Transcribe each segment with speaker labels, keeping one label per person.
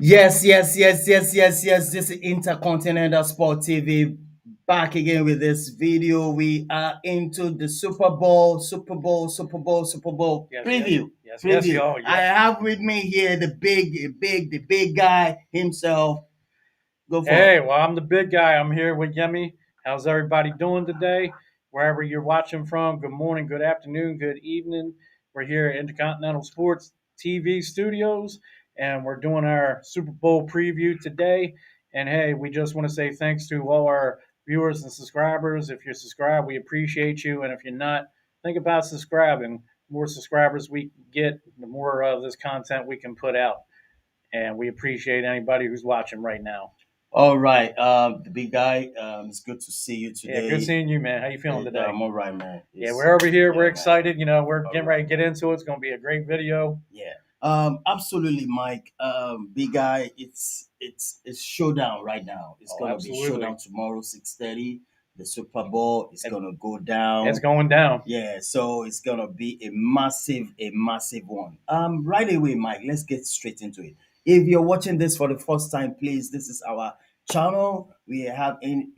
Speaker 1: Yes. This is Intercontinental Sport TV back again with this video. We are into the Super Bowl
Speaker 2: Yes,
Speaker 1: preview.
Speaker 2: y'all.
Speaker 1: I have with me here the big guy himself. Go for it.
Speaker 2: Hey, well, I'm the big guy. I'm here with Yemi. How's everybody doing today? Wherever you're watching from, good morning, good afternoon, good evening. We're here at Intercontinental Sports TV studios, and we're doing our Super Bowl preview today. And hey, we just want to say thanks to all our viewers and subscribers. If you're subscribed, we appreciate you. And if you're not, think about subscribing. The more subscribers we get, the more of this content we can put out. And we appreciate anybody who's watching right now.
Speaker 1: All right, the big guy. It's good to see you
Speaker 2: Yeah, good
Speaker 1: today.
Speaker 2: seeing you, man. How you feeling today?
Speaker 1: I'm all right, man.
Speaker 2: Yeah, we're over here. We're
Speaker 1: Yeah, man.
Speaker 2: excited. We're getting ready to get into it. It's going to be a great video.
Speaker 1: Yeah. Absolutely, Mike. Big guy, it's showdown right now. It's
Speaker 2: Oh,
Speaker 1: gonna be
Speaker 2: absolutely.
Speaker 1: showdown tomorrow, 6:30. The Super Bowl is gonna go down.
Speaker 2: It's going down.
Speaker 1: Yeah, so it's gonna be a massive one. Right away, Mike. Let's get straight into it. If you're watching this for the first time, please, this is our channel. We are having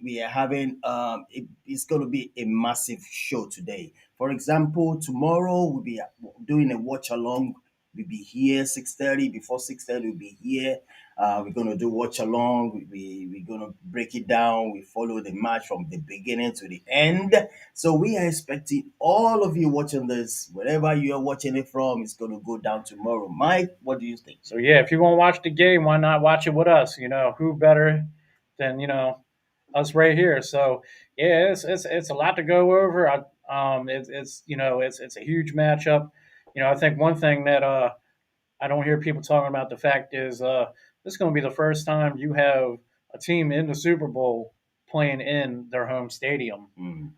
Speaker 1: it's gonna be a massive show today. For example, tomorrow we'll be doing a watch along. We'll be here 6:30. Before 6:30, we'll be here. We're gonna do watch along. We're gonna break it down. We follow the match from the beginning to the end. So we are expecting all of you watching this, wherever you are watching it from, it's gonna go down tomorrow. Mike, what do you think?
Speaker 2: So, yeah, if you want to watch the game, why not watch it with us? Who better than, us right here? So, yeah, it's a lot to go over. It's a huge matchup. I think one thing that I don't hear people talking about the fact is this is going to be the first time you have a team in the Super Bowl playing in their home stadium.
Speaker 1: Mm,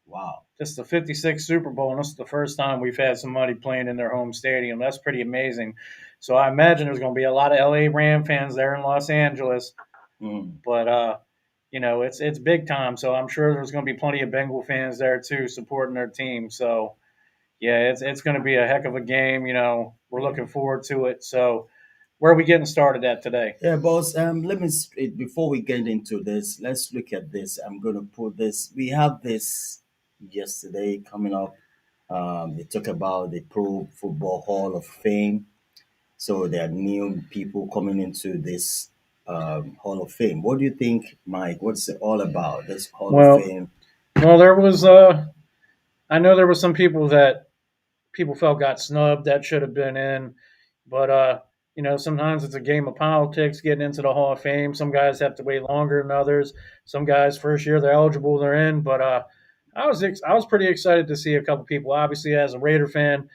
Speaker 1: wow.
Speaker 2: This is the 56th Super Bowl, and this is the first time we've had somebody playing in their home stadium. That's pretty amazing. So I imagine there's going to be a lot of LA Ram fans there in Los Angeles,
Speaker 1: Mm.
Speaker 2: but it's big time. So I'm sure there's going to be plenty of Bengal fans there too supporting their team. So yeah, it's going to be a heck of a game. We're looking forward to it. So where are we getting started at today?
Speaker 1: Yeah, boss. Let me before we get into this, let's look at this. I'm gonna put this. We have this yesterday coming up. They talk about the Pro Football Hall of Fame. So there are new people coming into this Hall of Fame. What do you think, Mike? What's it all about? This Hall of
Speaker 2: Well,
Speaker 1: Fame.
Speaker 2: well, there was I know there were some people that people felt got snubbed that should have been in. But sometimes it's a game of politics getting into the Hall of Fame. Some guys have to wait longer than others. Some guys first year they're eligible, they're in. But I was pretty excited to see a couple people. Obviously, as a Raider fan,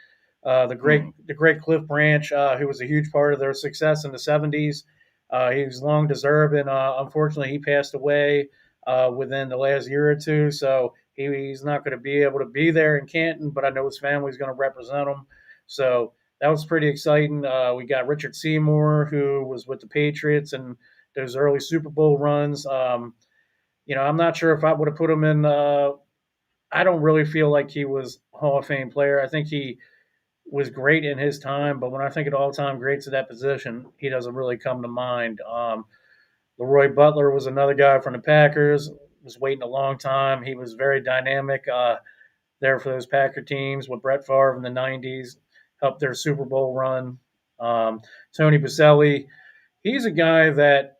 Speaker 1: Mm.
Speaker 2: the great Cliff Branch, who was a huge part of their success in the '70s. He was long deserved, and unfortunately, he passed away within the last year or two. So he's not going to be able to be there in Canton, but I know his family's going to represent him. So that was pretty exciting. We got Richard Seymour, who was with the Patriots and those early Super Bowl runs. I'm not sure if I would have put him in. I don't really feel like he was a Hall of Fame player. I think he was great in his time, but when I think of all-time greats at that position, he doesn't really come to mind. Leroy Butler was another guy from the Packers. Was waiting a long time. He was very dynamic there for those Packer teams with Brett Favre in the '90s. Helped their Super Bowl run. Tony Baselli, he's a guy that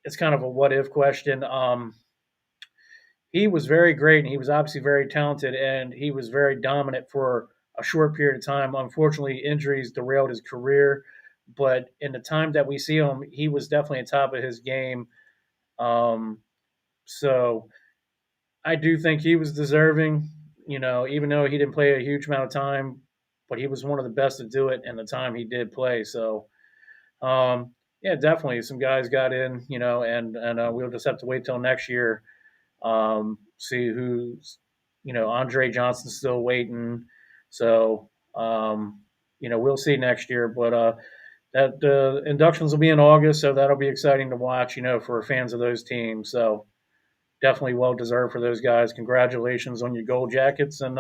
Speaker 2: it's kind of a what if question. He was very great, and he was obviously very talented, and he was very dominant for a short period of time. Unfortunately, injuries derailed his career, but in the time that we see him, he was definitely on top of his game. Um, so I do think he was deserving, even though he didn't play a huge amount of time, but he was one of the best to do it in the time he did play. So, yeah, definitely some guys got in, and we'll just have to wait till next year, see who's, Andre Johnson's still waiting. So, we'll see next year, but that inductions will be in August, so that'll be exciting to watch, for fans of those teams. So definitely well deserved for those guys. Congratulations on your gold jackets, and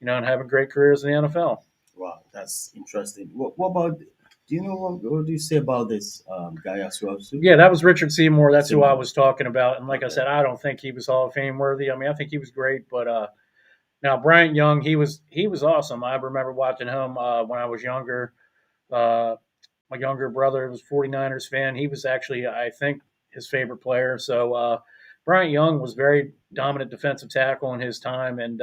Speaker 2: having great careers in the NFL.
Speaker 1: Wow, that's interesting. What about? Do you know what do you say about this guy as well too?
Speaker 2: Yeah, that was Richard Seymour. That's who I
Speaker 1: Seymour.
Speaker 2: was talking about. And like I
Speaker 1: Okay.
Speaker 2: said, I don't think he was Hall of Fame worthy. I mean, I think he was great, but now Bryant Young, he was awesome. I remember watching him when I was younger. Uh, my younger brother was a 49ers fan. He was actually, I think, his favorite player. So Bryant Young was very dominant defensive tackle in his time, and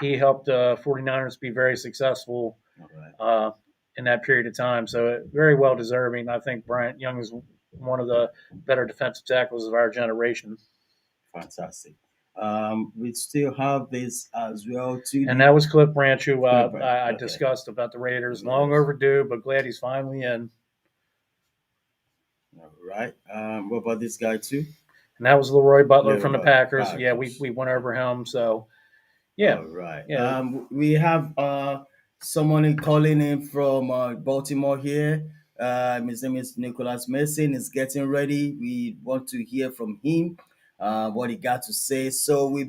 Speaker 2: he helped 49ers be very successful
Speaker 1: All right.
Speaker 2: uh, in that period of time. So very well deserving. I think Bryant Young is one of the better defensive tackles of our generation.
Speaker 1: Fantastic. We still have this as well too.
Speaker 2: And that was Cliff Branch, who
Speaker 1: Clipper.
Speaker 2: I
Speaker 1: Okay.
Speaker 2: discussed about the Raiders. Long
Speaker 1: Raiders.
Speaker 2: overdue, but glad he's finally in.
Speaker 1: All right. What about this guy too?
Speaker 2: And that was Leroy Butler
Speaker 1: Little
Speaker 2: from the
Speaker 1: about
Speaker 2: Packers. Yeah,
Speaker 1: Packers.
Speaker 2: we went over him. So yeah,
Speaker 1: All right.
Speaker 2: yeah,
Speaker 1: We have someone calling in from Baltimore here. His name is Nicholas Mason. Is getting ready. We want to hear from him. What he got to say. So we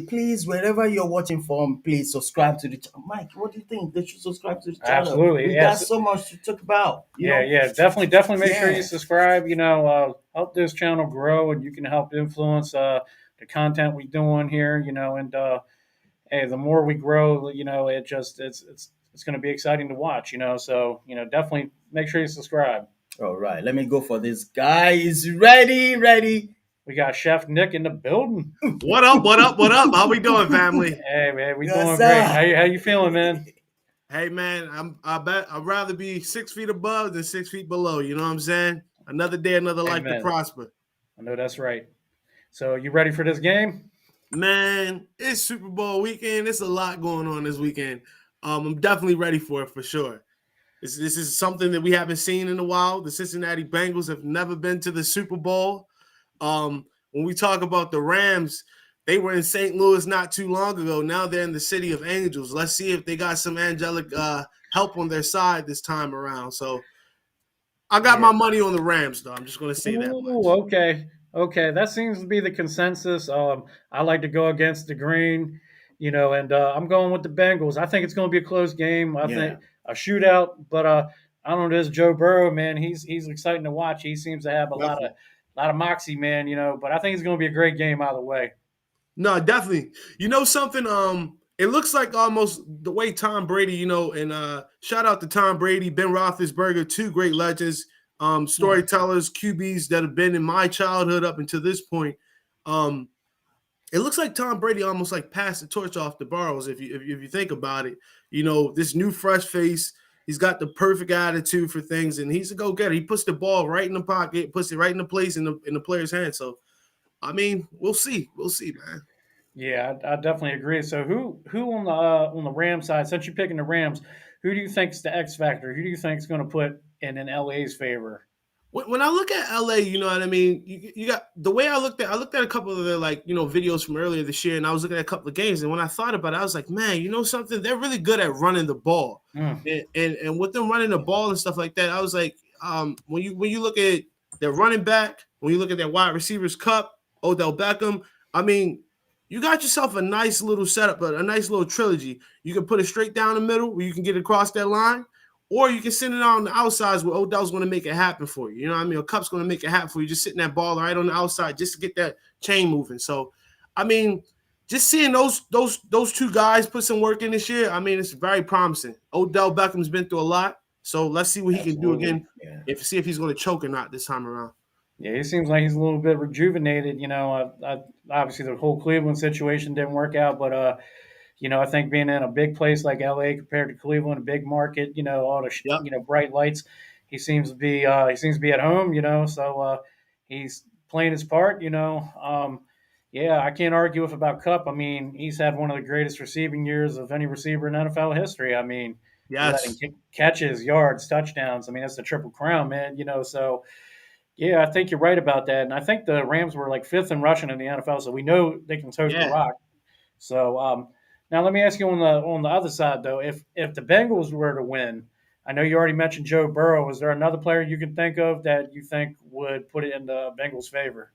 Speaker 1: please wherever you're watching from, please subscribe to the channel. Mike, what do you think? They should subscribe to the channel.
Speaker 2: absolutely.
Speaker 1: We got
Speaker 2: Yes,
Speaker 1: so much to talk about. You
Speaker 2: yeah,
Speaker 1: know.
Speaker 2: yeah. Definitely make sure you
Speaker 1: Yeah.
Speaker 2: subscribe. Help this channel grow, and you can help influence the content we doing here. And hey, the more we grow, it's going to be exciting to watch. So definitely make sure you subscribe.
Speaker 1: All right. Let me go for this guy. Is ready. Ready.
Speaker 2: We got Chef Nick in the building.
Speaker 3: What up? What up? What up? How we doing, family?
Speaker 2: Hey man, we
Speaker 1: Yes,
Speaker 2: doing great.
Speaker 1: sir.
Speaker 2: How you feeling, man?
Speaker 3: Hey, man, I bet I'd rather be 6 feet above than 6 feet below. You know what I'm saying? Another day, another life to
Speaker 2: Amen.
Speaker 3: prosper.
Speaker 2: I know that's right. So you ready for this game?
Speaker 3: Man, it's Super Bowl weekend. There's a lot going on this weekend. I'm definitely ready for it for sure. This is something that we haven't seen in a while. The Cincinnati Bengals have never been to the Super Bowl. When we talk about the Rams, they were in St. Louis not too long ago. Now they're in the city of angels. Let's see if they got some angelic help on their side this time around. So I got
Speaker 2: Yeah.
Speaker 3: my money on the Rams, though. I'm just going to say that
Speaker 2: Ooh,
Speaker 3: much.
Speaker 2: okay. Okay. That seems to be the consensus. I like to go against the green, and I'm going with the Bengals. I think it's going to be a close game. I
Speaker 1: Yeah.
Speaker 2: think a shootout, but I don't know. This Joe Burrow, man, he's exciting to watch. He seems to have a
Speaker 3: Definitely.
Speaker 2: lot of moxie, man. But I think it's going to be a great game either way.
Speaker 3: No, definitely. You know something? It looks like almost the way Tom Brady, and shout out to Tom Brady, Ben Roethlisberger, two great legends,
Speaker 2: Hmm.
Speaker 3: storytellers, QBs that have been in my childhood up until this point. Um, it looks like Tom Brady almost like passed the torch off to Burrows. If you think about it, this new fresh face. He's got the perfect attitude for things, and he's a go getter. He puts the ball right in the pocket, puts it right in the place in the player's hand. So, I mean, we'll see, man.
Speaker 2: Yeah, I definitely agree. So who on the Rams side, since you're picking the Rams, who do you think is the X factor? Who do you think is going to put in LA's favor?
Speaker 3: When I look at LA, you know what I mean. You got the way I looked at a couple of their videos from earlier this year, and I was looking at a couple of games, and when I thought about it, I was like, man, you know something? They're really good at running the ball,
Speaker 2: Mm,
Speaker 3: and with them running the ball and stuff like that, I was like, when you look at their running back, when you look at their wide receivers, Cup, Odell Beckham, I mean, you got yourself a nice little setup, a nice little trilogy. You can put it straight down the middle, where you can get across that line. Or you can send it on the outsides where Odell's going to make it happen for you. You know what I mean? Or Cup's going to make it happen for you. Just sitting that ball right on the outside just to get that chain moving. So, I mean, just seeing those two guys put some work in this year, I mean, it's very promising. Odell Beckham's been through a lot. So let's see what he can do
Speaker 1: Absolutely.
Speaker 3: again.
Speaker 1: Yeah.
Speaker 3: See if he's going to choke or not this time around.
Speaker 2: yeah, he seems like he's a little bit rejuvenated. Obviously the whole Cleveland situation didn't work out, but I think being in a big place like LA compared to Cleveland, a big market, all the
Speaker 3: Yep.
Speaker 2: bright lights, he seems to be at home. So he's playing his part. Yeah, I can't argue with about Cup. I mean, he's had one of the greatest receiving years of any receiver in NFL history. I mean, he led in
Speaker 3: Yes.
Speaker 2: catches, yards, touchdowns. I mean, that's the triple crown, man. So yeah, I think you're right about that. And I think the Rams were like fifth in rushing in the NFL, so we know they can tote the
Speaker 3: Yeah.
Speaker 2: rock. So now let me ask you on the other side though, if the Bengals were to win, I know you already mentioned Joe Burrow. Is there another player you can think of that you think would put it in the Bengals' favor?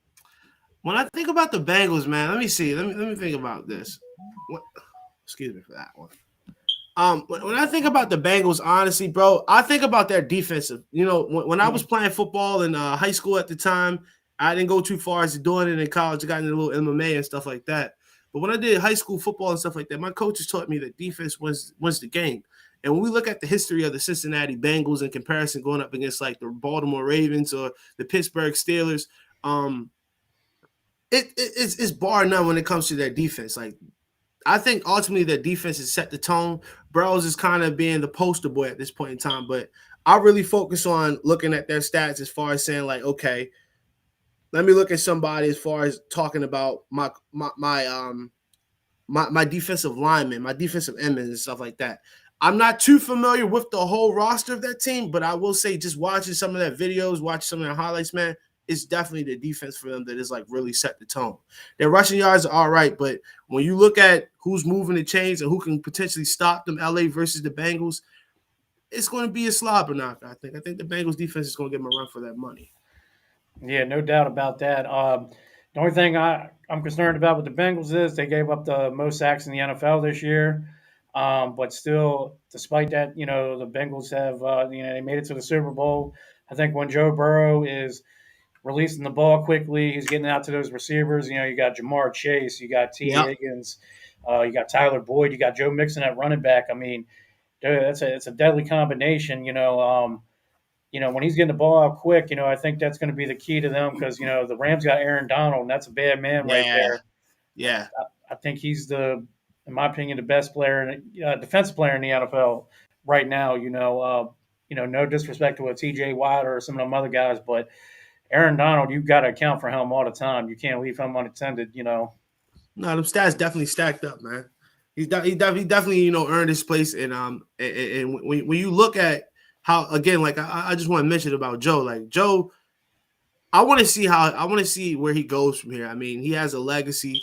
Speaker 3: When I think about the Bengals, man, let me see. Let me think about this. What? Excuse me for that one. When I think about the Bengals, honestly, bro, I think about their defensive. You know, when I was playing football in high school at the time, I didn't go too far as doing it in college. I got into a little MMA and stuff like that. But when I did high school football and stuff like that, my coaches taught me that defense wins the game. And when we look at the history of the Cincinnati Bengals in comparison going up against like the Baltimore Ravens or the Pittsburgh Steelers, it's bar none when it comes to their defense. Like, I think ultimately their defense has set the tone. Burrows is kind of being the poster boy at this point in time, but I really focus on looking at their stats as far as saying like, okay, let me look at somebody as far as talking about my defensive linemen, my defensive endmen and stuff like that. I'm not too familiar with the whole roster of that team, but I will say just watching some of their videos, watching some of their highlights, man, it's definitely the defense for them that is like really set the tone. Their rushing yards are all right, but when you look at who's moving the chains and who can potentially stop them, LA versus the Bengals, it's going to be a slobber knock, I think. I think the Bengals defense is going to give them a run for that money.
Speaker 2: Yeah, no doubt about that. The only thing I'm concerned about with the Bengals is they gave up the most sacks in the NFL this year. But still, despite that, the Bengals have, they made it to the Super Bowl. I think when Joe Burrow is releasing the ball quickly, he's getting out to those receivers. You got Jamar Chase, you got T.
Speaker 3: Yep.
Speaker 2: Higgins, you got Tyler Boyd, you got Joe Mixon at running back. I mean, dude, it's a deadly combination. When he's getting the ball out quick, I think that's going to be the key to them because the Rams got Aaron Donald, and that's a bad man right there.
Speaker 3: Yeah.
Speaker 2: I think he's in my opinion, the best player, defensive player in the NFL right now. No disrespect to a T.J. Watt or some of them other guys, but Aaron Donald, you've got to account for him all the time. You can't leave him unattended.
Speaker 3: No, them stats definitely stacked up, man. He definitely earned his place. And when you look at how, again, like I just want to mention about Joe. Like Joe, I want to see where he goes from here. I mean, he has a legacy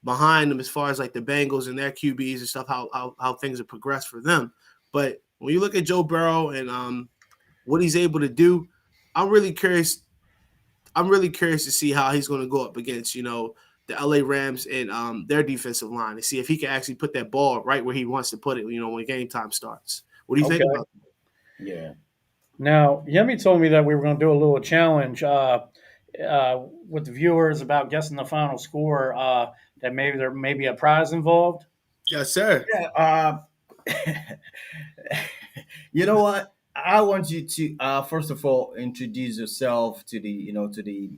Speaker 3: behind him as far as like the Bengals and their QBs and stuff, how things have progressed for them. But when you look at Joe Burrow and what he's able to do, I'm really curious to see how he's going to go up against, the LA Rams and their defensive line and see if he can actually put that ball right where he wants to put it, when game time starts. What do you think about that?
Speaker 1: Yeah.
Speaker 2: Now, Yemi told me that we were going to do a little challenge with the viewers about guessing the final score, that maybe there may be a prize involved.
Speaker 3: Yes, sir.
Speaker 1: Yeah. You know what? I want you to first of all introduce yourself to the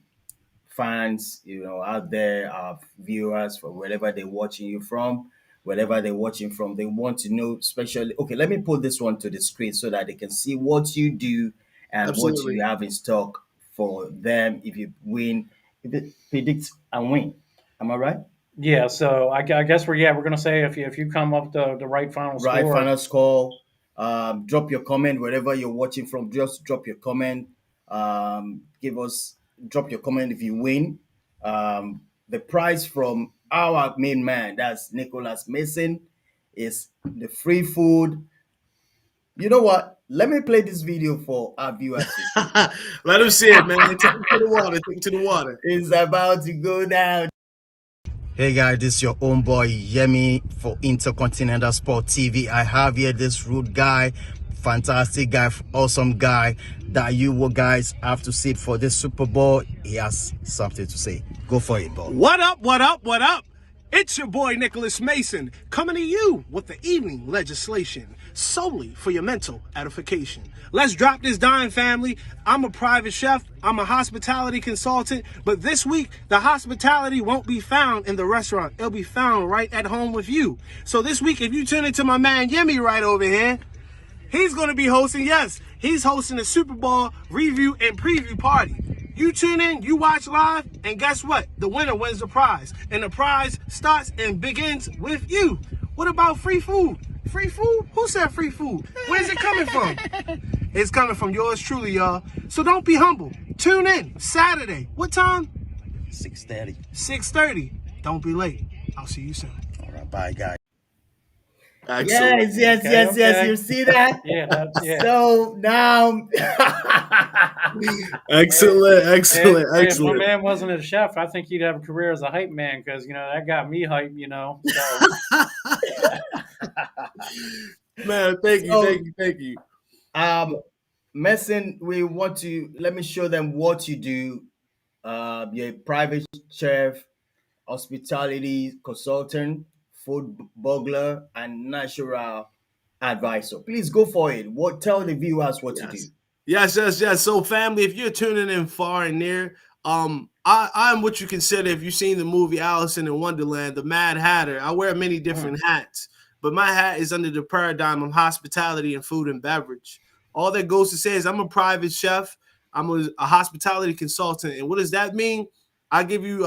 Speaker 1: fans, out there, viewers, for wherever they're watching you from, wherever they're watching from. They want to know, especially. Okay, let me put this one to the screen so that they can see what you do and
Speaker 3: Absolutely.
Speaker 1: what you have in stock for them if you win, if it predicts and win. Am I right?
Speaker 2: Yeah, so I guess we're going to say if you come up the right final
Speaker 1: Right,
Speaker 2: score.
Speaker 1: final score. Drop your comment wherever you're watching from. Just drop your comment. Drop your comment if you win. The prize from our main man, that's Nicholas Mason, is the free food. You know what? Let me play this video for our viewers.
Speaker 3: Let him see it, man. Take him to the water. Take him to the water.
Speaker 1: It's about to go down. Hey guys, this is your own boy Yemi for Intercontinental Sport TV. I have here this rude guy, fantastic guy, awesome guy that you guys have to see for this Super Bowl. He has something to say. Go for it, bro.
Speaker 3: What up, what up, what up? It's your boy Nicholas Mason coming to you with the evening legislation solely for your mental edification. Let's drop this dime, family. I'm a private chef. I'm a hospitality consultant. But this week, the hospitality won't be found in the restaurant. It'll be found right at home with you. So this week, if you tune into my man Yemi right over here, he's going to be hosting, he's hosting a Super Bowl review and preview party. You tune in, you watch live, and guess what? The winner wins the prize. And the prize starts and begins with you. What about free food? Free food? Who said free food? Where's it coming from? It's coming from yours truly, y'all. So don't be humble. Tune in Saturday. What time?
Speaker 1: 6:30.
Speaker 3: 6:30. Don't be late. I'll see you soon.
Speaker 1: All right, bye, guys.
Speaker 3: Excellent.
Speaker 1: Yes. You see that?
Speaker 2: Yeah.
Speaker 1: So now,
Speaker 3: Excellent.
Speaker 2: Hey, if my man wasn't a chef, I think he'd have a career as a hype man because that got me hype. So.
Speaker 3: Man, thank you,
Speaker 1: So,
Speaker 3: thank you, thank you.
Speaker 1: um, Messin, we want to let me show them what you do. You're a private chef, hospitality consultant, food burglar, and natural advisor. Please go for it. What tell the viewers what you do.
Speaker 3: Yes. Yes, yes, yes. So, family, if you're tuning in far and near, I'm what you consider, if you've seen the movie Alice in Wonderland, the Mad Hatter. I wear many different hats, but my hat is under the paradigm of hospitality and food and beverage. All that goes to say is I'm a private chef, I'm a hospitality consultant. And what does that mean? I give you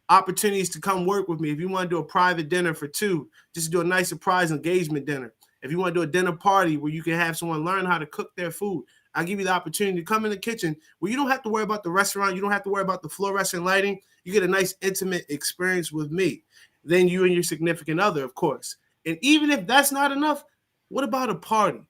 Speaker 3: opportunities to come work with me. If you want to do a private dinner for two, just do a nice surprise engagement dinner. If you want to do a dinner party where you can have someone learn how to cook their food, I give you the opportunity to come in the kitchen where you don't have to worry about the restaurant. You don't have to worry about the fluorescent lighting. You get a nice intimate experience with me. Then you and your significant other, of course. And even if that's not enough, what about a party?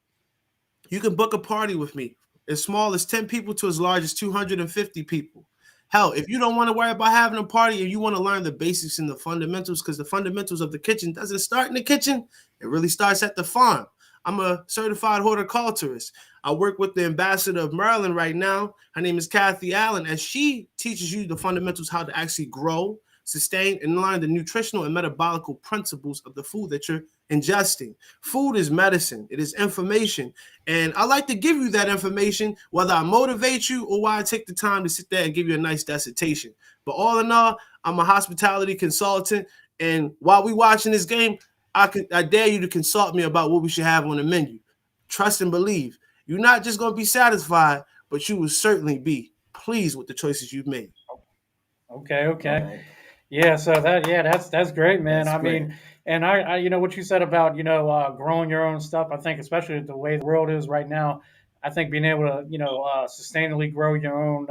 Speaker 3: You can book a party with me, as small as 10 people to as large as 250 people. Hell, if you don't want to worry about having a party and you want to learn the basics and the fundamentals, because the fundamentals of the kitchen doesn't start in the kitchen, it really starts at the farm. I'm a certified horticulturist. I work with the ambassador of Maryland right now. Her name is Kathy Allen, and she teaches you the fundamentals, how to actually grow, sustain, and learn the nutritional and metabolical principles of the food that you're ingesting. Food is medicine. It is information. And I like to give you that information, whether I motivate you or why I take the time to sit there and give you a nice dissertation. But all in all, I'm a hospitality consultant. And while we watching this game, I dare you to consult me about what we should have on the menu. Trust and believe. You're not just going to be satisfied, but you will certainly be pleased with the choices you've made.
Speaker 2: Okay,
Speaker 1: All
Speaker 2: okay.
Speaker 1: right.
Speaker 2: Yeah, so that's great, man.
Speaker 1: That's
Speaker 2: I
Speaker 1: great.
Speaker 2: mean, and what you said about growing your own stuff. I think especially the way the world is right now, I think being able to sustainably grow your own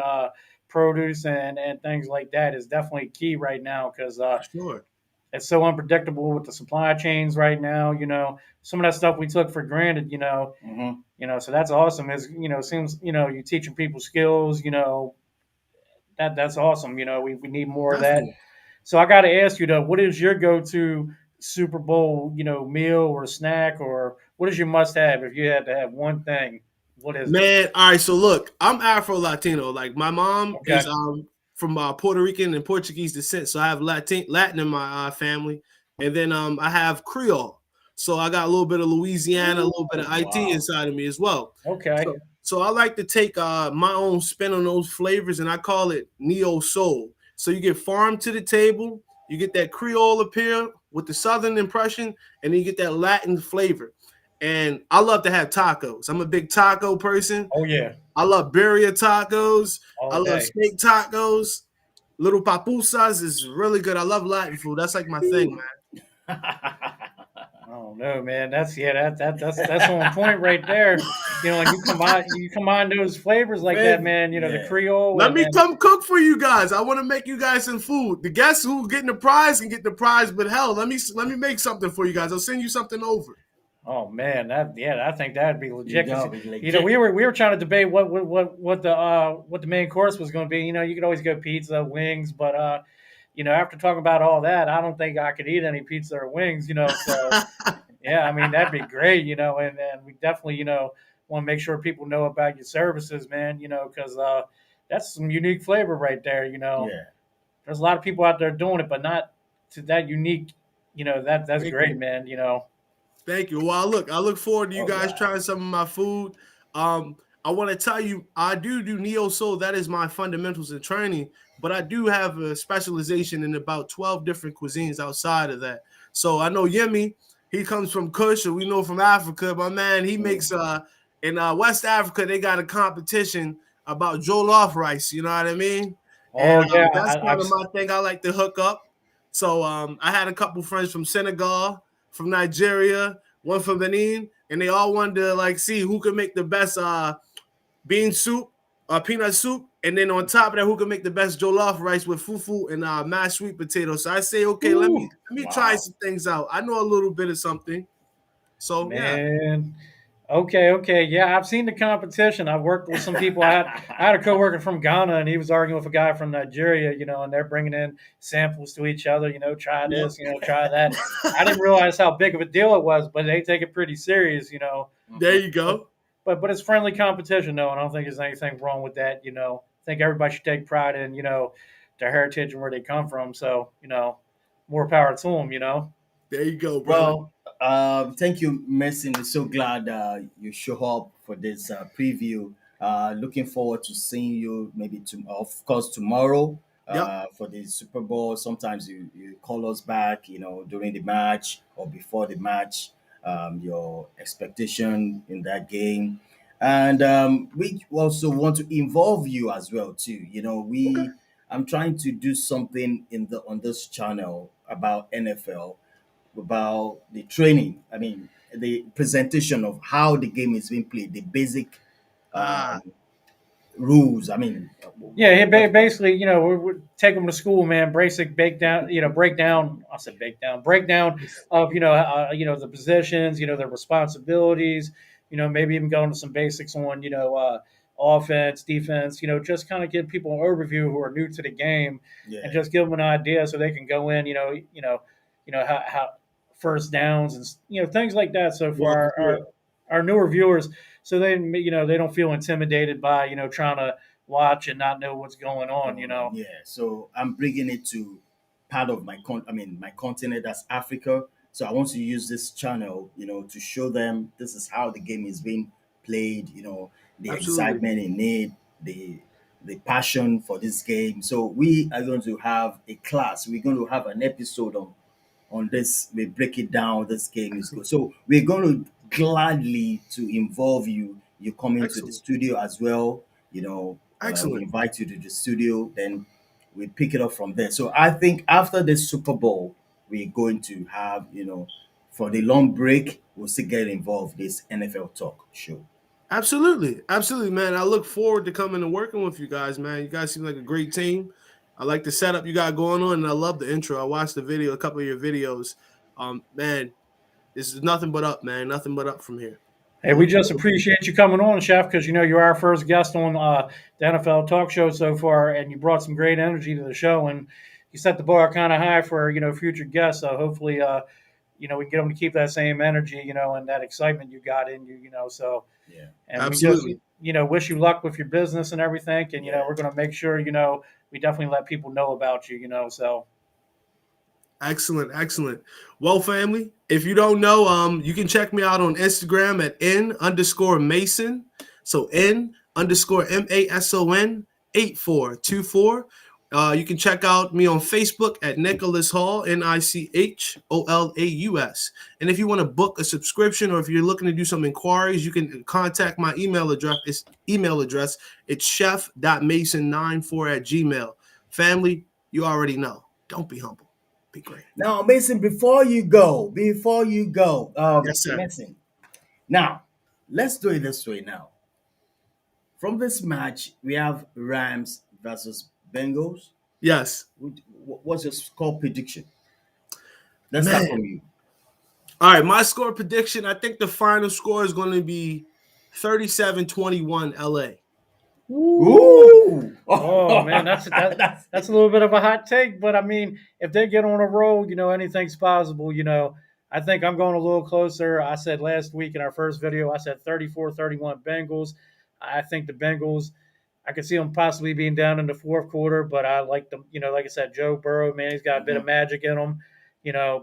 Speaker 2: produce and things like that is definitely key right now because
Speaker 3: For sure.
Speaker 2: it's so unpredictable with the supply chains right now. Some of that stuff we took for granted.
Speaker 1: Mm-hmm.
Speaker 2: So that's awesome. Is seems you're teaching people skills. That's awesome. We need more of that.
Speaker 3: Definitely.
Speaker 2: So I got to ask you though, what is your go-to Super Bowl, meal or snack, or what is your must-have if you had to have one thing? What is it?
Speaker 3: Man, all right. So look, I'm Afro Latino. Like my mom is
Speaker 2: Okay,
Speaker 3: from Puerto Rican and Portuguese descent, so I have Latin in my family, and then I have Creole. So I got a little bit of Louisiana, a
Speaker 1: Ooh,
Speaker 3: little bit of IT
Speaker 1: wow.
Speaker 3: inside of me as well.
Speaker 2: okay.
Speaker 3: So I like to take my own spin on those flavors, and I call it neo soul. So you get farm to the table, you get that Creole appeal with the Southern impression, and then you get that Latin flavor. And I love to have tacos. I'm a big taco person.
Speaker 2: Oh yeah,
Speaker 3: I love birria tacos. I
Speaker 2: all
Speaker 3: love
Speaker 2: day.
Speaker 3: steak tacos. Little papusas is really good. I love Latin food. That's like my thing, man.
Speaker 2: Oh no, man, that's on point right there. And you combine those flavors like that,
Speaker 1: Fav-
Speaker 2: man. The
Speaker 1: yeah.
Speaker 2: Creole
Speaker 3: Let
Speaker 2: and
Speaker 3: me
Speaker 2: then
Speaker 3: come cook for you guys. I want to make you guys some food. The guests who getting the prize can get the prize, but hell, let me make something for you guys. I'll send you something over.
Speaker 2: oh man, I think that'd be
Speaker 1: You
Speaker 2: legit because
Speaker 1: know, it's legit.
Speaker 2: we were trying to debate what the main course was going to be. You could always go pizza, wings, but after talking about all that, I don't think I could eat any pizza or wings. So yeah, I mean that'd be great. And we definitely want to make sure people know about your services, man. Because that's some unique flavor right there.
Speaker 1: Yeah.
Speaker 2: There's a lot of people out there doing it, but not to that unique. That's
Speaker 3: Thank
Speaker 2: great,
Speaker 3: you.
Speaker 2: man.
Speaker 3: Thank you. Well, I look forward to you
Speaker 1: All
Speaker 3: guys
Speaker 1: right.
Speaker 3: trying some of my food. I want to tell you, I do neo soul. That is my fundamentals in training, but I do have a specialization in about 12 different cuisines outside of that. So I know Yemi, he comes from Kush, and we know from Africa. My man, he makes in West Africa they got a competition about jollof rice. You know what I mean? And
Speaker 2: Oh yeah,
Speaker 3: that's kind
Speaker 2: I've
Speaker 3: of my thing. I like to hook up. So I had a couple friends from Senegal, from Nigeria, one from Benin, and they all wanted to like see who could make the best bean soup, peanut soup, and then on top of that, who can make the best jollof rice with fufu and mashed sweet potatoes. So I say, okay,
Speaker 2: Ooh,
Speaker 3: let me try
Speaker 1: Wow.
Speaker 3: some things out. I know a little bit of something. So yeah,
Speaker 2: man. Okay. Yeah, I've seen the competition. I've worked with some people. I had a coworker from Ghana, and he was arguing with a guy from Nigeria. And they're bringing in samples to each other. Try
Speaker 3: Yep.
Speaker 2: this. Try that. I didn't realize how big of a deal it was, but they take it pretty serious.
Speaker 3: There
Speaker 1: Mhm.
Speaker 3: you
Speaker 2: But
Speaker 3: go.
Speaker 2: but it's friendly competition, though, and I don't think there's anything wrong with that. I think everybody should take pride in their heritage and where they come from. So more power to them.
Speaker 3: There you go, brother.
Speaker 1: Well, thank you, Mason. We're so glad you show up for this preview. Looking forward to seeing you maybe of course tomorrow
Speaker 3: Yep.
Speaker 1: for the Super Bowl. Sometimes you call us back, during the match or before the match, your expectation in that game, and we also want to involve you as well too.
Speaker 3: Okay.
Speaker 1: I'm trying to do something on this channel about NFL, about the training. I mean, the presentation of how the game is being played, the basic
Speaker 3: Ah,
Speaker 1: um, rules. I mean,
Speaker 2: Yeah,
Speaker 1: what?
Speaker 2: basically, we take them to school, man. Basic breakdown, breakdown. I said breakdown of the positions, their responsibilities. Maybe even go into some basics on offense, defense. Just kind of give people an overview who are new to the game, and
Speaker 1: Yeah,
Speaker 2: just give them an idea so they can go in. How first downs and things like that. So for
Speaker 3: walk us through it.
Speaker 2: our newer viewers, so they don't feel intimidated by trying to watch and not know what's going on.
Speaker 1: going on. Yeah, so I'm bringing it to part of my continent, that's Africa. So I want to use this channel, to show them this is how the game is being played. The
Speaker 3: Absolutely.
Speaker 1: excitement in it, the passion for this game. So we are going to have a class. We're going to have an episode on this. We break it down. This game is good. So we're going to gladly to involve you. You come into the
Speaker 3: Excellent.
Speaker 1: studio as well. We
Speaker 3: Excellent.
Speaker 1: invite you to the studio. Then we pick it up from there. So I think after the Super Bowl, we're going to have, for the long break, we'll still get involved this NFL talk show.
Speaker 3: Absolutely. Absolutely, man. I look forward to coming and working with you guys, man. You guys seem like a great team. I like the setup you got going on, and I love the intro. I watched the video, a couple of your videos. Man, this is nothing but up, man. Nothing but up from here.
Speaker 2: Hey,
Speaker 3: I
Speaker 2: we
Speaker 3: look
Speaker 2: just
Speaker 3: forward to it.
Speaker 2: appreciate you coming on, Chef, because you're our first guest on the NFL talk show so far, and you brought some great energy to the show, and you set the bar kind of high for future guests. So hopefully, we can get them to keep that same energy, and that excitement you got in you, So,
Speaker 1: Yeah.
Speaker 2: and we just
Speaker 3: Absolutely.
Speaker 2: wish you luck with your business and everything, and
Speaker 1: Yeah.
Speaker 2: we're going to make sure we definitely let people know about you, So.
Speaker 3: Excellent, excellent. Well, family, if you don't know, you can check me out on Instagram at n_Mason. So n_MASON 8424. You can check out me on Facebook at Nicholas Hall, NICHOLAUS. And if you want to book a subscription or if you're looking to do some inquiries, you can contact my email address. It's chef.mason94@gmail. Family, you already know. Don't be humble. Be great.
Speaker 1: Now, Mason, before you go,
Speaker 3: Yes, sir.
Speaker 1: Mason. Now, let's do it this way. Now, from this match, we have Rams versus Bengals.
Speaker 3: Yes.
Speaker 1: What's your score prediction? Let's start
Speaker 3: Man.
Speaker 1: from you.
Speaker 3: All right. My score prediction, I think the final score is going to be 37-21 LA.
Speaker 1: Ooh!
Speaker 2: Oh man, that's a little bit of a hot take, but I mean, if they get on a roll, anything's possible. I think I'm going a little closer. I said last week in our first video, I said 34-31 Bengals. I think the Bengals, I could see them possibly being down in the fourth quarter, but I like them. Like I said, Joe Burrow, man, he's got a bit of
Speaker 1: Mhm.
Speaker 2: magic in him.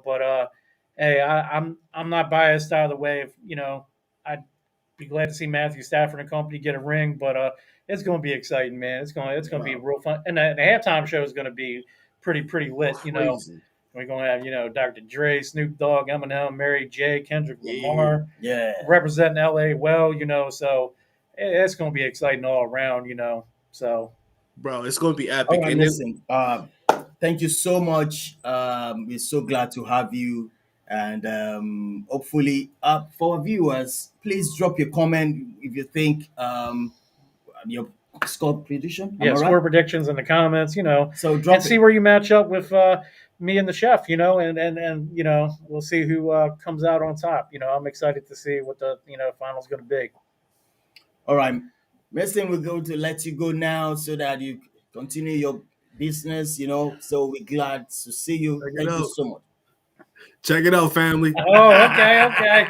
Speaker 2: But hey, I'm not biased out of the way. If I'd be glad to see Matthew Stafford and company get a ring, but it's going to be exciting, man. It's going to be
Speaker 1: Wow.
Speaker 2: real fun, and the halftime show is going to be pretty lit.
Speaker 3: Crazy.
Speaker 2: We're going to have Dr. Dre, Snoop Dogg, Eminem, Mary J, Kendrick
Speaker 1: Yeah.
Speaker 2: Lamar
Speaker 1: Yeah.
Speaker 2: representing LA well. So it's going to be exciting all around. So
Speaker 3: Bro, it's going to be
Speaker 1: All
Speaker 3: epic.
Speaker 1: right,
Speaker 3: And then,
Speaker 1: listen. Thank you so much. We're so glad to have you, and hopefully, for our viewers, please drop your comment if you think your score prediction. Am
Speaker 2: yeah,
Speaker 1: I
Speaker 2: score
Speaker 1: right?
Speaker 2: predictions in the comments.
Speaker 1: So
Speaker 2: And
Speaker 1: drop
Speaker 2: see
Speaker 1: it.
Speaker 2: where you match up with me and the chef, and we'll see who comes out on top. I'm excited to see what the final's going to be.
Speaker 1: All right, Mason, we're going to let you go now so that you continue your business. So we're glad to see you.
Speaker 3: Check it
Speaker 1: Thank you
Speaker 3: out.
Speaker 1: so much.
Speaker 3: Check it out, family.
Speaker 2: Oh, okay.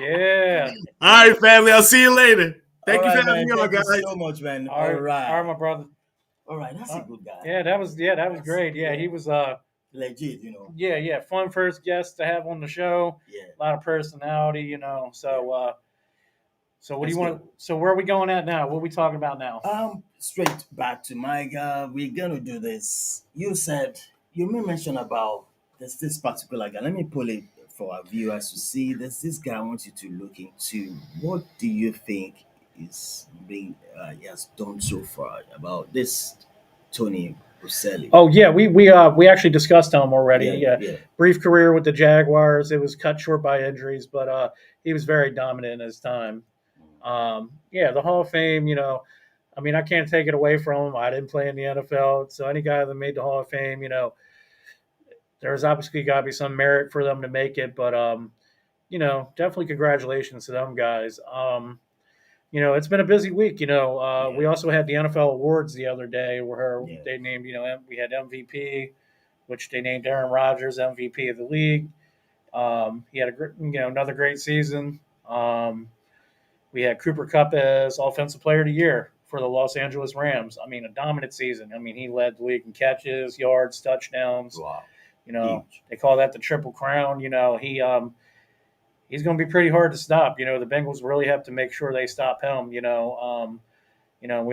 Speaker 2: Yeah.
Speaker 3: All right, family. I'll see you later. Thank
Speaker 1: All
Speaker 3: you for
Speaker 1: right,
Speaker 3: having
Speaker 1: man.
Speaker 3: me on,
Speaker 1: Thank you
Speaker 3: guys.
Speaker 1: so much, man.
Speaker 2: All
Speaker 1: All right.
Speaker 2: right, my brother.
Speaker 1: All right, that's a good guy.
Speaker 2: Yeah, that was
Speaker 1: That's-
Speaker 2: great. Yeah, he was
Speaker 1: legit,
Speaker 2: yeah, fun first guest to have on the show.
Speaker 1: Yeah.
Speaker 2: A lot of personality, So what do you
Speaker 1: Let's
Speaker 2: want? So where are we going at now? What are we talking about now?
Speaker 1: Straight back to Mike. We're gonna do this. You may mention about this particular guy. Let me pull it for our viewers to see. There's this guy I want you to look into. What do you think is being he has done so far about this Tony Rosselli?
Speaker 2: Oh yeah, we actually discussed him already.
Speaker 1: Yeah.
Speaker 2: Brief career with the Jaguars. It was cut short by injuries, but he was very dominant in his time. The Hall of Fame. I mean, I can't take it away from him. I didn't play in the NFL, so any guy that made the Hall of Fame, there's obviously got to be some merit for them to make it. But definitely congratulations to them guys. It's been a busy week. We also had the NFL awards the other day where they named, we had MVP, which they named Aaron Rodgers MVP of the league. He had another great season. We had Cooper Kupp as Offensive Player of the Year for the Los Angeles Rams. I mean, a dominant season. I mean, he led the league in catches, yards, touchdowns.
Speaker 1: Wow.
Speaker 2: Huge. They call that the Triple Crown. He's going to be pretty hard to stop. The Bengals really have to make sure they stop him. We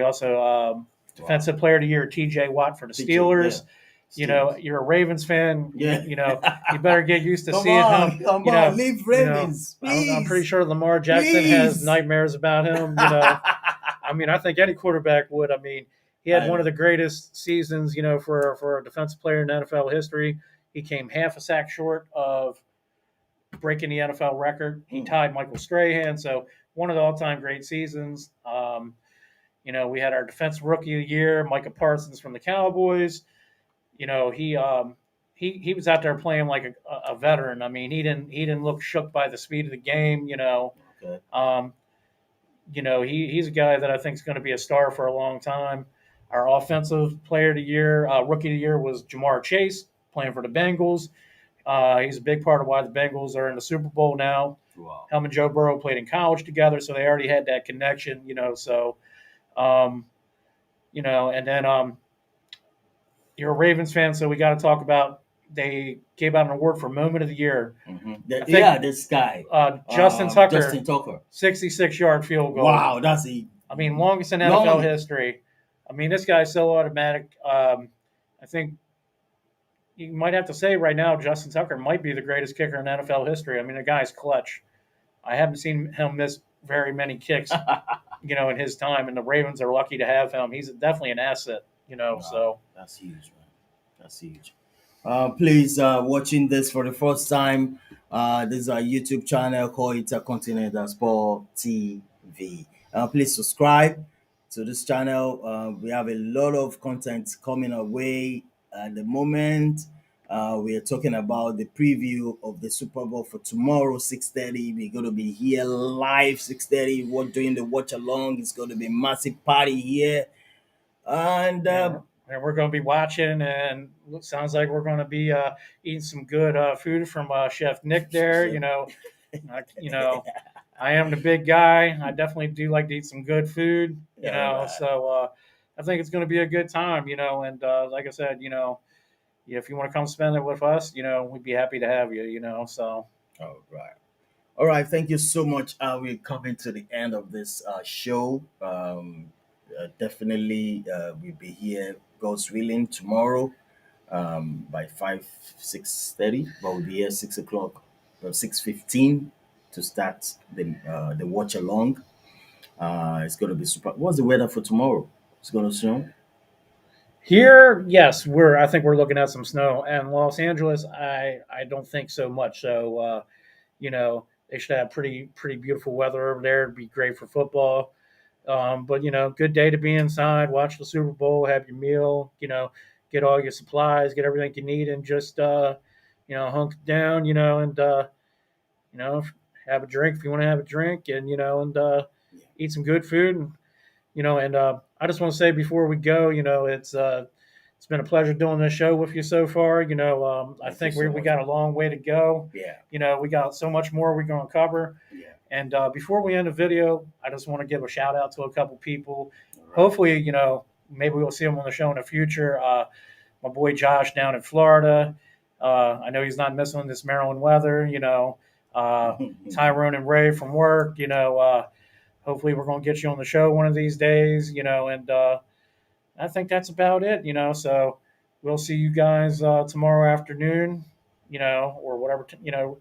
Speaker 2: also Defensive Player of the Year T.J. Watt for the Steelers. You're a Ravens fan.
Speaker 1: Yeah.
Speaker 2: You better get used to seeing him.
Speaker 1: Come on, leave Ravens, please.
Speaker 2: I'm pretty sure Lamar Jackson has nightmares about him. I mean, I think any quarterback would. I mean, he had one of the greatest seasons, for a defensive player in NFL history. He came half a sack short of breaking the NFL record. He tied Michael Strahan, so one of the all-time great seasons. We had our defensive rookie of the year, Micah Parsons from the Cowboys. He was out there playing like a veteran. I mean, he didn't look shook by the speed of the game.
Speaker 1: Okay.
Speaker 2: He's a guy that I think is going to be a star for a long time. Our offensive player of the year, rookie of the year was Jamar Chase, playing for the Bengals. He's a big part of why the Bengals are in the Super Bowl now.
Speaker 1: Wow.
Speaker 2: Him and Joe Burrow played in college together, so they already had that connection, and then you're a Ravens fan, so we got to talk about they gave out an award for Moment of the Year.
Speaker 1: Mm-hmm. This guy.
Speaker 2: Justin Tucker. 66-yard field goal.
Speaker 1: Wow,
Speaker 2: longest in NFL history. I mean, this guy's so automatic. I think you might have to say right now Justin Tucker might be the greatest kicker in NFL history. I mean, the guy's clutch. I haven't seen him miss very many kicks, in his time, and the Ravens are lucky to have him. He's definitely an asset,
Speaker 1: Wow.
Speaker 2: So
Speaker 1: that's huge, man. That's huge. Please, watching this for the first time, this is our YouTube channel called Intercontinental Sport TV. Please subscribe to this channel. We have a lot of content coming our way at the moment. We are talking about the preview of the Super Bowl for tomorrow, 6:30. We're going to be here live, 6:30. We're doing the watch along. It's going to be a massive party here. And
Speaker 2: we're going to be watching, and it sounds like we're going to be eating some good food from Chef Nick there. I am the big guy. I definitely do like to eat some good food, So I think it's going to be a good time, And like I said, if you want to come spend it with us, we'd be happy to have you, So.
Speaker 1: All right. Thank you so much. We're coming to the end of this show. Definitely, we'll be here, God's willing, tomorrow by 6:30. But we'll be here 6:00, 6:15 to start the watch along. It's going to be super. What's the weather for tomorrow? It's going to snow.
Speaker 2: Here, yes, I think we're looking at some snow. And Los Angeles, I don't think so much. So, they should have pretty beautiful weather over there. It'd be great for football. But good day to be inside, watch the Super Bowl, have your meal, get all your supplies, get everything you need, and just hunker down, and you know, have a drink if you want to have a drink, and
Speaker 1: Yeah.
Speaker 2: eat some good food, and I just want to say before we go, it's been a pleasure doing this show with you so far. I
Speaker 1: Thank you
Speaker 2: think
Speaker 1: so
Speaker 2: we
Speaker 1: much,
Speaker 2: got a
Speaker 1: man.
Speaker 2: long way to go.
Speaker 1: Yeah.
Speaker 2: We got so much more we're going to cover.
Speaker 1: Yeah.
Speaker 2: And before we end the video, I just want to give a shout out to a couple people.
Speaker 1: All right.
Speaker 2: Hopefully, maybe we'll see them on the show in the future. My boy Josh down in Florida. I know he's not missing this Maryland weather. Tyrone and Ray from work. Hopefully, we're going to get you on the show one of these days. And I think that's about it. So we'll see you guys tomorrow afternoon. Or whatever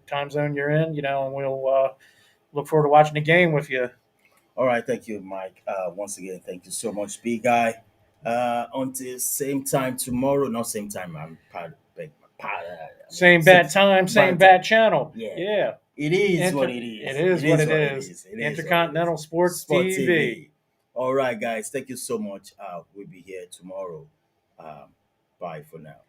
Speaker 2: time zone you're in. And we'll look forward to watching the game with you.
Speaker 1: All right, thank you, Mike. Once again, thank you so much, big guy. Until same time tomorrow, not same time. I'm
Speaker 2: Same bad time, same bad channel.
Speaker 1: Yeah.
Speaker 2: Yeah.
Speaker 1: It is what it is.
Speaker 2: It is what it is. Intercontinental Sports TV.
Speaker 1: All right, guys. Thank you so much. We'll be here tomorrow. Bye for now.